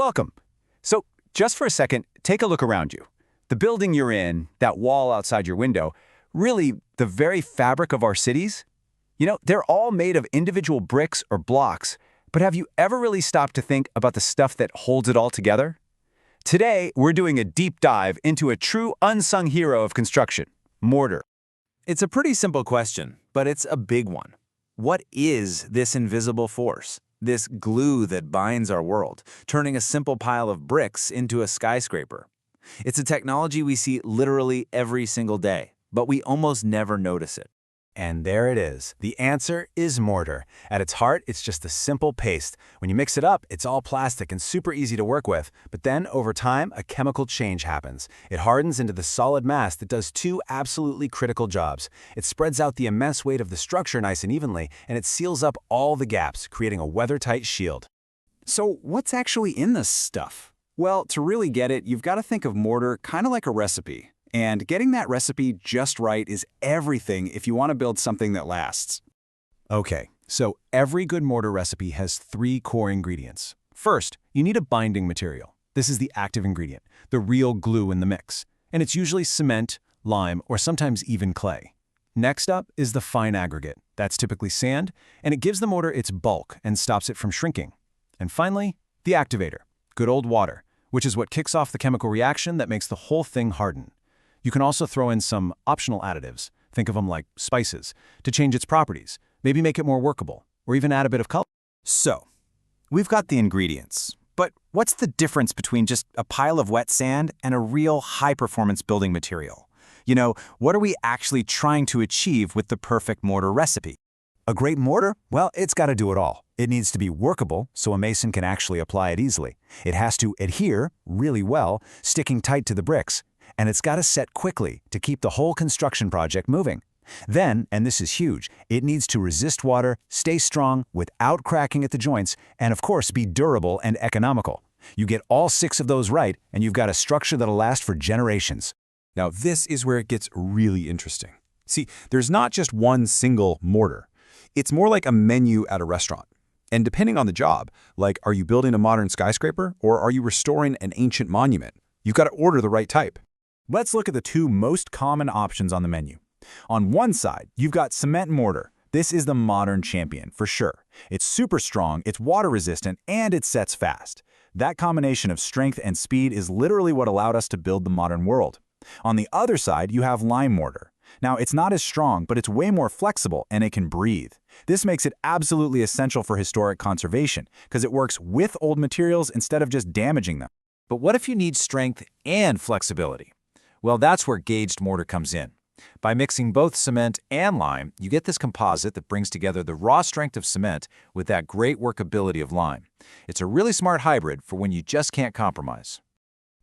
welcome. So, just for a second, take a look around you. The building you're in, that wall outside your window, really the very fabric of our cities? They're all made of individual bricks or blocks, but have you ever really stopped to think about the stuff that holds it all together? Today, we're doing a deep dive into a true unsung hero of construction, mortar. It's a pretty simple question, but it's a big one. What is this invisible force? This glue that binds our world, turning a simple pile of bricks into a skyscraper. It's a technology we see literally every single day, but we almost never notice it. And there it is. The answer is mortar. At its heart, it's just a simple paste. When you mix it up, it's all plastic and super easy to work with. But then, over time, a chemical change happens. It hardens into the solid mass that does two absolutely critical jobs. It spreads out the immense weight of the structure nice and evenly, and it seals up all the gaps, creating a weather-tight shield. So what's actually in this stuff? Well, to really get it, you've got to think of mortar kind of like a recipe. And getting that recipe just right is everything if you want to build something that lasts. Okay, so every good mortar recipe has three core ingredients. First, you need a binding material. This is the active ingredient, the real glue in the mix. And it's usually cement, lime, or sometimes even clay. Next up is the fine aggregate. That's typically sand, and it gives the mortar its bulk and stops it from shrinking. And finally, the activator, good old water, which is what kicks off the chemical reaction that makes the whole thing harden. You can also throw in some optional additives, think of them like spices, to change its properties, maybe make it more workable, or even add a bit of color. So, we've got the ingredients, but what's the difference between just a pile of wet sand and a real high-performance building material? What are we actually trying to achieve with the perfect mortar recipe? A great mortar? Well, it's got to do it all. It needs to be workable so a mason can actually apply it easily. It has to adhere really well, sticking tight to the bricks. And it's got to set quickly to keep the whole construction project moving. Then, and this is huge, it needs to resist water, stay strong without cracking at the joints, and of course be durable and economical. You get all six of those right, and you've got a structure that'll last for generations. Now, this is where it gets really interesting. See, there's not just one single mortar. It's more like a menu at a restaurant. And depending on the job, like are you building a modern skyscraper or are you restoring an ancient monument, you've got to order the right type. Let's look at the two most common options on the menu. On one side, you've got cement mortar. This is the modern champion, for sure. It's super strong, it's water resistant, and it sets fast. That combination of strength and speed is literally what allowed us to build the modern world. On the other side, you have lime mortar. Now, it's not as strong, but it's way more flexible, and it can breathe. This makes it absolutely essential for historic conservation, because it works with old materials instead of just damaging them. But what if you need strength and flexibility? Well, that's where gauged mortar comes in. By mixing both cement and lime, you get this composite that brings together the raw strength of cement with that great workability of lime. It's a really smart hybrid for when you just can't compromise.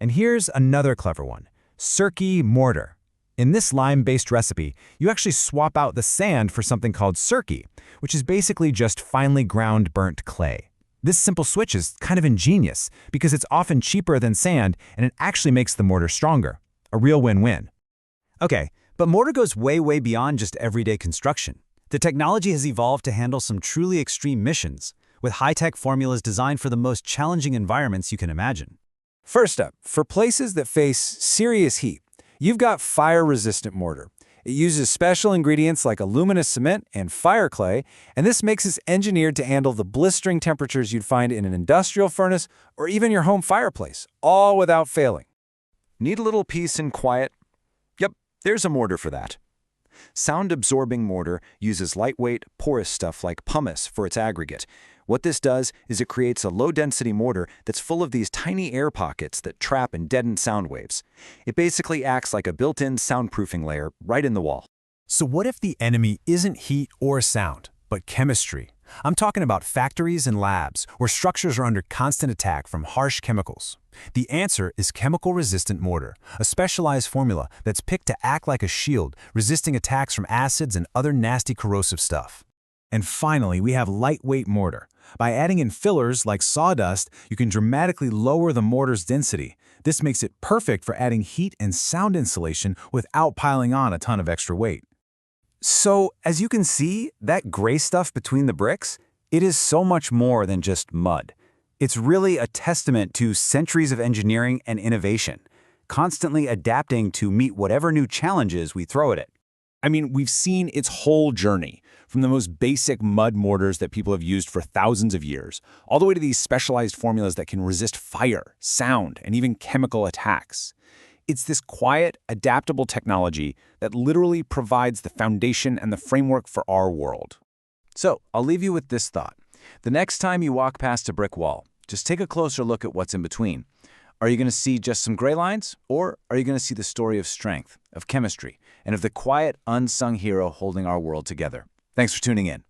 And here's another clever one, Surkhi mortar. In this lime-based recipe, you actually swap out the sand for something called Surkhi, which is basically just finely ground burnt clay. This simple switch is kind of ingenious because it's often cheaper than sand and it actually makes the mortar stronger. A real win-win. Okay, but mortar goes way beyond just everyday construction. The technology has evolved to handle some truly extreme missions, with high-tech formulas designed for the most challenging environments you can imagine. First up, for places that face serious heat, you've got fire-resistant mortar. It uses special ingredients like aluminous cement and fire clay, and this makes it engineered to handle the blistering temperatures you'd find in an industrial furnace or even your home fireplace, all without failing. Need a little peace and quiet? Yep, there's a mortar for that. Sound-absorbing mortar uses lightweight, porous stuff like pumice for its aggregate. What this does is it creates a low-density mortar that's full of these tiny air pockets that trap and deaden sound waves. It basically acts like a built-in soundproofing layer right in the wall. So what if the enemy isn't heat or sound, but chemistry? I'm talking about factories and labs where structures are under constant attack from harsh chemicals. The answer is chemical-resistant mortar, a specialized formula that's picked to act like a shield, resisting attacks from acids and other nasty corrosive stuff. And finally, we have lightweight mortar. By adding in fillers like sawdust, you can dramatically lower the mortar's density. This makes it perfect for adding heat and sound insulation without piling on a ton of extra weight. So, as you can see, that gray stuff between the bricks, it is so much more than just mud. It's really a testament to centuries of engineering and innovation, constantly adapting to meet whatever new challenges we throw at it. I mean, we've seen its whole journey, from the most basic mud mortars that people have used for thousands of years, all the way to these specialized formulas that can resist fire, sound, and even chemical attacks. It's this quiet, adaptable technology that literally provides the foundation and the framework for our world. So, I'll leave you with this thought. The next time you walk past a brick wall, just take a closer look at what's in between. Are you going to see just some gray lines, or are you going to see the story of strength, of chemistry, and of the quiet, unsung hero holding our world together? Thanks for tuning in.